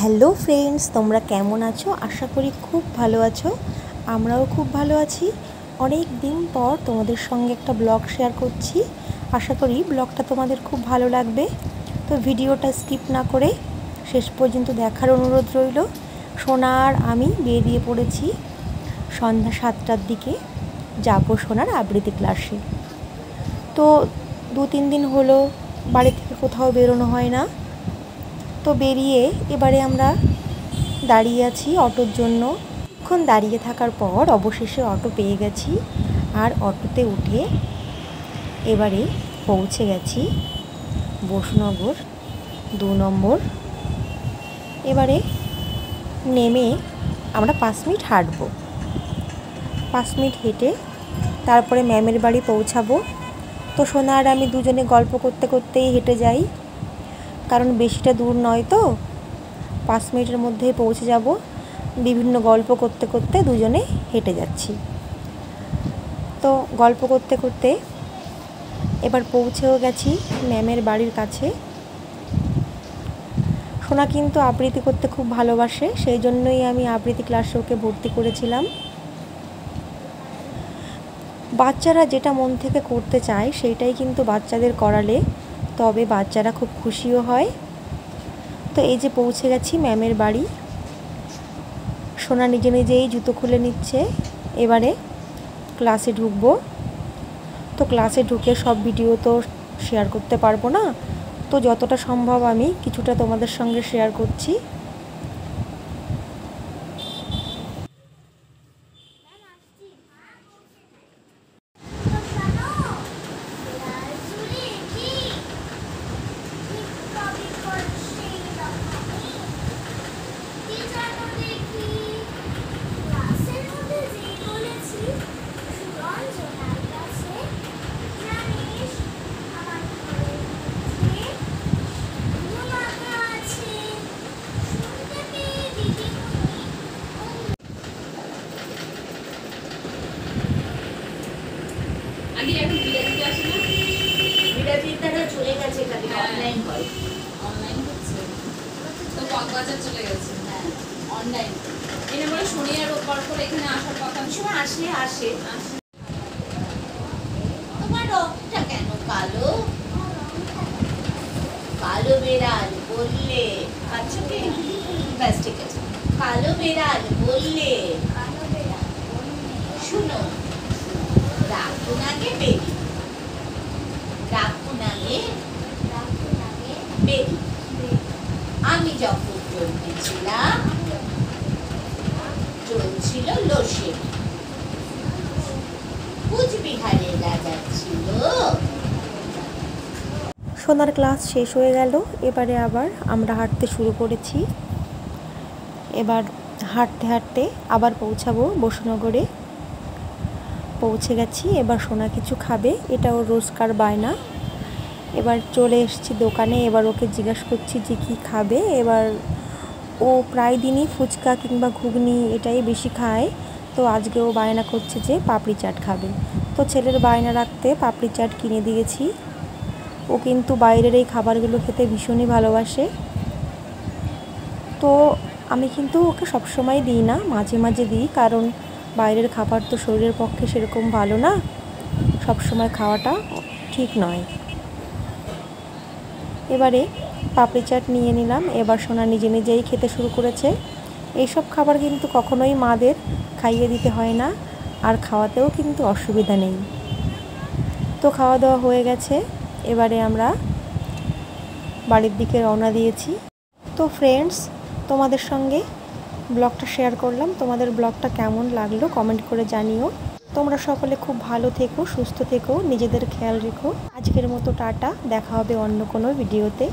Hello friends, তোমরা কেমন আছো? আশা করি খুব ভালো আছো। আমরাও খুব ভালো আছি। অনেক দিন পর তোমাদের সঙ্গে একটা ব্লগ শেয়ার করছি। আশা করি ব্লগটা তোমাদের খুব ভালো লাগবে। তো ভিডিওটা স্কিপ না করে শেষ পর্যন্ত দেখার অনুরোধ রইল। সোনা আর আমি বেরিয়ে পড়েছি সন্ধ্যা 7টার দিকে, যাবো সোনার আবৃত্তি ক্লাসে। তো 2-3 দিন হলো বাড়ি থেকে কোথাও বেরোনো হয় না। তো বেরিয়ে এবারে আমরা দাঁড়িয়ে আছি অটোর জন্য। এখন দাঁড়িয়ে থাকার পর অবশেষে অটো পেয়ে গেছি, আর অটোতে উঠে এবারে পৌঁছে গেছি বসুনগর 2 নম্বর। এবারে নেমে আমরা 5 মিনিট হাঁটবো। 5 মিনিট হেঁটে তারপরে ম্যামের বাড়ি পৌঁছাবো। তো সোনা আর আমি দুজনে গল্প করতে করতেই হেঁটে যাই, কারণ বেশিটা দূর নয়, তো 5 মিনিটের মধ্যেই পৌঁছে যাব। বিভিন্ন গল্প করতে করতে দুজনে হেঁটে যাচ্ছি। তো গল্প করতে করতে এবার পৌঁছেও গেছি ম্যামের বাড়ির কাছে। সোনা কিন্তু আবৃত্তি করতে খুব ভালোবাসে, সেই জন্যই আমি আবৃত্তি ক্লাসে ওকে ভর্তি করেছিলাম। বাচ্চারা যেটা মন থেকে করতে চায় সেইটাই কিন্তু বাচ্চাদের করালে তবে বাচ্চারা খুব খুশিও হয়। তো এই যে পৌঁছে গেছি ম্যামের বাড়ি। সোনা নিজে নিজেই জুতো খুলে নিচ্ছে। এবারে ক্লাসে ঢুকবো। তো ক্লাসে ঢুকে সব ভিডিও তো শেয়ার করতে পারবো না, তো যতটা সম্ভব আমি কিছুটা তোমাদের সঙ্গে শেয়ার করছি। চলে গেছে, অনলাইন হয়, অনলাইন হচ্ছে তো কক্সবাজার চলে গেছে। হ্যাঁ, অনলাইন এনে বলে শনি আর রোববার করে এখানে আসার কথা। সময় আসলে আসে। তোমার রংটা কেন কালো? কালো বেড়াল বললে আচ্ছা কি ব্যাস ঠিক আছে। কালো বেড়াল বললে শুনো, রাখুন আগে বেরি, রাখুন আগে বেরি। আমি যখন চলতেছিলাম চলছিল লোসে, কুচবিহারের রাজা ছিল। সোনার ক্লাস শেষ হয়ে গেল। এবারে আবার আমরা হাঁটতে শুরু করেছি। এবার হাঁটতে হাঁটতে আবার পৌঁছাবো বসুনগরে। পৌঁছে গেছি। এবার সোনা কিছু খাবে, এটা ওর রোজকার বায়না। এবার চলে এসেছি দোকানে। এবার ওকে জিজ্ঞাসা করছি যে কী খাবে। এবার ও প্রায় দিনই ফুচকা কিংবা ঘুগনি এটাই বেশি খায়। তো আজকে ও বায়না করছে যে পাপড়ি চাট খাবে। তো ছেলের বায়না রাখতে পাপড়ি চাট কিনে দিয়েছি। ও কিন্তু বাইরের এই খাবারগুলো খেতে ভীষণই ভালোবাসে। তো আমি কিন্তু ওকে সবসময় দিই না, মাঝে মাঝে দিই, কারণ বাইরের খাবার তো শরীরের পক্ষে সেরকম ভালো না, সবসময় খাওয়াটা ঠিক নয়। এবারে পাপড়ি চাট নিয়ে নিলাম। এবার সোনা নিজে নিজেই খেতে শুরু করেছে। এইসব খাবার কিন্তু কখনোই মাদের খাইয়ে দিতে হয় না, আর খাওয়াতেও কিন্তু অসুবিধা নেই। তো খাওয়া দাওয়া হয়ে গেছে। এবারে আমরা বাড়ির দিকে রওনা দিয়েছি। তো ফ্রেন্ডস, তোমাদের সঙ্গে ব্লগটা শেয়ার করলাম। তোমাদের ব্লগটা কেমন লাগলো কমেন্ট করে জানিও। তোমরা সকলে খুব ভালো থেকো, সুস্থ থেকো, নিজেদের খেয়াল রেখো। আজকের মতো টাটা, দেখা হবে অন্য কোনো ভিডিওতে।